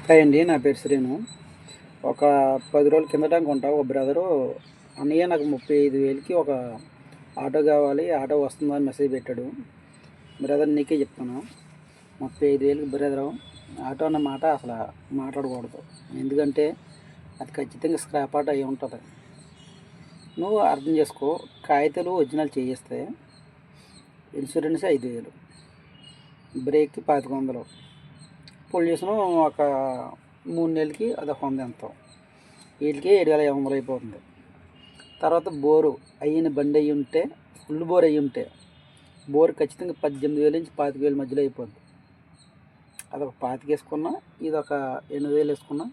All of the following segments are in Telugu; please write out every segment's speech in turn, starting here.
హాయ్ అండి, నా పేరు శ్రీను. ఒక 10 రోజుల కిందట అనుకుంటా ఒక బ్రదరు, అన్నయ్య నాకు 35,000కి ఒక ఆటో కావాలి, ఆటో వస్తుందని మెసేజ్ పెట్టాడు. బ్రదర్ నీకే చెప్తాను, 35,000కి బ్రదరు ఆటో అన్న మాట అసలు మాట్లాడకూడదు. ఎందుకంటే అది ఖచ్చితంగా స్క్రాప్ ఆటో అయి ఉంటుంది. నువ్వు అర్థం చేసుకో. కాగితాలు ఒరిజినల్ చేయిస్తే ఇన్సూరెన్స్ 5,000, బ్రేక్కి 2,500, పొల్యూషను ఒక 3 నెలలకి అది 100 ఎంతో, వీటికి 7,500 అయిపోతుంది. తర్వాత బోరు అయిన బండి అయ్యి ఉంటే, ఫుల్ బోర్ అయ్యి ఉంటే బోరు ఖచ్చితంగా 18,000 నుంచి 25,000 మధ్యలో అయిపోద్ది. అదొక 25 వేసుకున్నా, ఇది ఒక 8,000 వేసుకున్నా,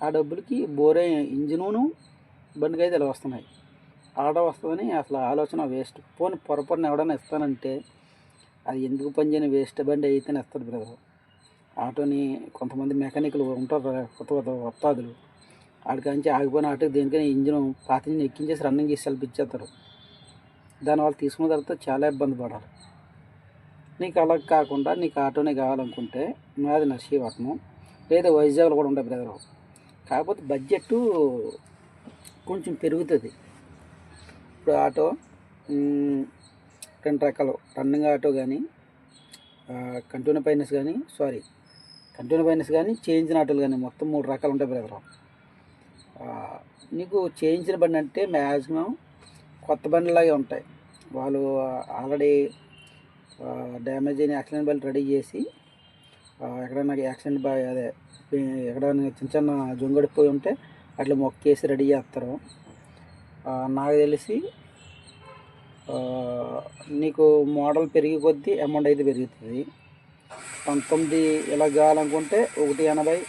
ఆ డబ్బులకి బోరే ఇంజిను బండికి అయితే ఇలా వస్తున్నాయి. ఆటో వస్తుందని అసలు ఆలోచన వేస్ట్. పోనీ పొరపాటున ఎవడైనా ఇస్తానంటే అది ఎందుకు పనిచేయని వేస్ట్ బండి అయితేనే ఇస్తాడు బ్రదర్. ఆటోని కొంతమంది మెకానిక్లు ఉంటారు, కొత్త కొత్త వత్తాదులు, ఆడికాంచి ఆగిపోయిన ఆటోకి దేనికైనా ఇంజిన్ పాత ఇంజిన్ ఎక్కించేసి రన్నింగ్ చేసి సెల్ఫిచ్చేస్తారు. దానివల్ల తీసుకున్న తర్వాత చాలా ఇబ్బంది పడాలి. నీకు అలా కాకుండా నీకు ఆటోనే కావాలనుకుంటే నాది నర్సీపట్నం లేదా వైజాగ్లో కూడా ఉంటాయి బ్రదర్. కాకపోతే బడ్జెట్ కొంచెం పెరుగుతుంది. ఇప్పుడు ఆటో 2 రకాలు, రన్నింగ్ ఆటో కానీ, కంటిన్యూ ఫైనాన్స్ కానీ, చేయించిన ఆటోలు కానీ, మొత్తం 3 రకాలు ఉంటాయి బ్రదర్. నీకు చేయించిన బండి అంటే మ్యాక్సిమం కొత్త బండిలాగే ఉంటాయి. వాళ్ళు ఆల్రెడీ డ్యామేజ్ అయిన యాక్సిడెంట్ బండి రెడీ చేసి, ఎక్కడైనా యాక్సిడెంట్ ఎక్కడైనా చిన్న చిన్న జొంగడిపోయి ఉంటే అట్లా మొక్కేసి రెడీ చేస్తారు. నాకు తెలిసి నీకు మోడల్ పెరిగి కొద్దీ అమౌంట్ అయితే పెరుగుతుంది. 19 ఇలా కావాలనుకుంటే 180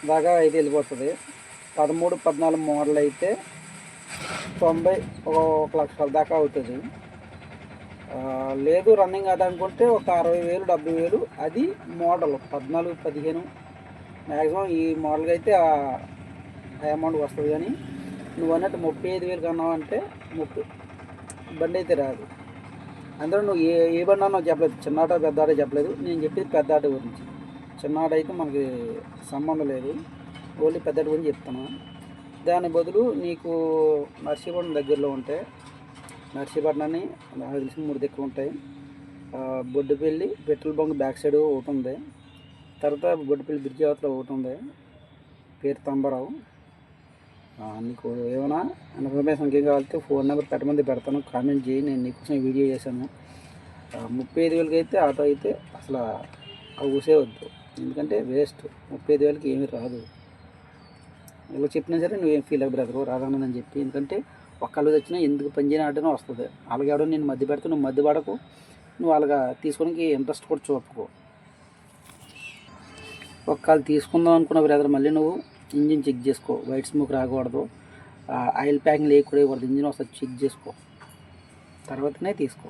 దాకా అయితే వెళ్ళిపోతుంది. 13, 14 మోడల్ అయితే 90, 1,00,000 దాకా అవుతుంది. లేదు రన్నింగ్ ఆట అనుకుంటే ఒక 60,000, 70,000 అది మోడల్ 14, 15 మ్యాక్సిమం ఈ మోడల్కి అయితే ఆ అమౌంట్ వస్తుంది. కానీ నువ్వు అన్నట్టు 35,000 కన్నావు అంటే బండి అయితే రాదు. అందులో నువ్వు ఏ బండి అన్నా చెప్పలేదు, చిన్న ఆటో పెద్ద ఆటో చెప్పలేదు. నేను చెప్పేది పెద్ద ఆటో గురించి. చిన్న ఆటో అయితే మనకి సంబంధం లేదు, ఓన్లీ పెద్ద ఆటో గురించి చెప్తాను. దాని బదులు నీకు నర్సీపట్నం దగ్గరలో ఉంటే, నర్సీపట్నాన్ని నాకు తెలిసి 3 దిక్కులు ఉంటాయి. Boddupalli petrol bunk back side ఒకటి ఉంది, తర్వాత బొడ్డుపల్లి బ్రిడ్జి అవతల ఒకటి ఉంది, పేరు తంబరావు. నీకు ఏమైనా ఇన్ఫర్మేషన్ ఇంకేం కావాలంటే ఫోన్ నెంబర్ పెట్టమంది పెడతాను, కామెంట్ చేయి. నేను నీకోసం వీడియో చేశాను. 35,000కి అయితే ఆటో అయితే అసలు ఊసే వద్దు, ఎందుకంటే వేస్ట్. 35,000కి ఏమీ రాదు. ఇలా చెప్పినా సరే నువ్వేం ఫీల్ అవ్వ బ్రదరు, రాదన్నదని చెప్పి. ఎందుకంటే ఒక్కళ్ళు తెచ్చినా ఎందుకు పనిచేయని ఆటోనే వస్తుంది. అలాగే ఎవడో నేను మధ్య పెడితే నువ్వు మధ్య పడకు, నువ్వు అలాగా తీసుకోవడానికి ఇంట్రెస్ట్ కూడా చూపకు. ఒక్కళ్ళు తీసుకుందాం అనుకున్న బ్రదర్, మళ్ళీ నువ్వు ఇంజిన్ చెక్ చేసుకో, వైట్ స్మోక్ రాకూడదు, ఆయిల్ ప్యాకింగ్ లేకూడదు, ఇంజిన్ ఒకసారి చెక్ చేసుకో, తర్వాతనే తీసుకో.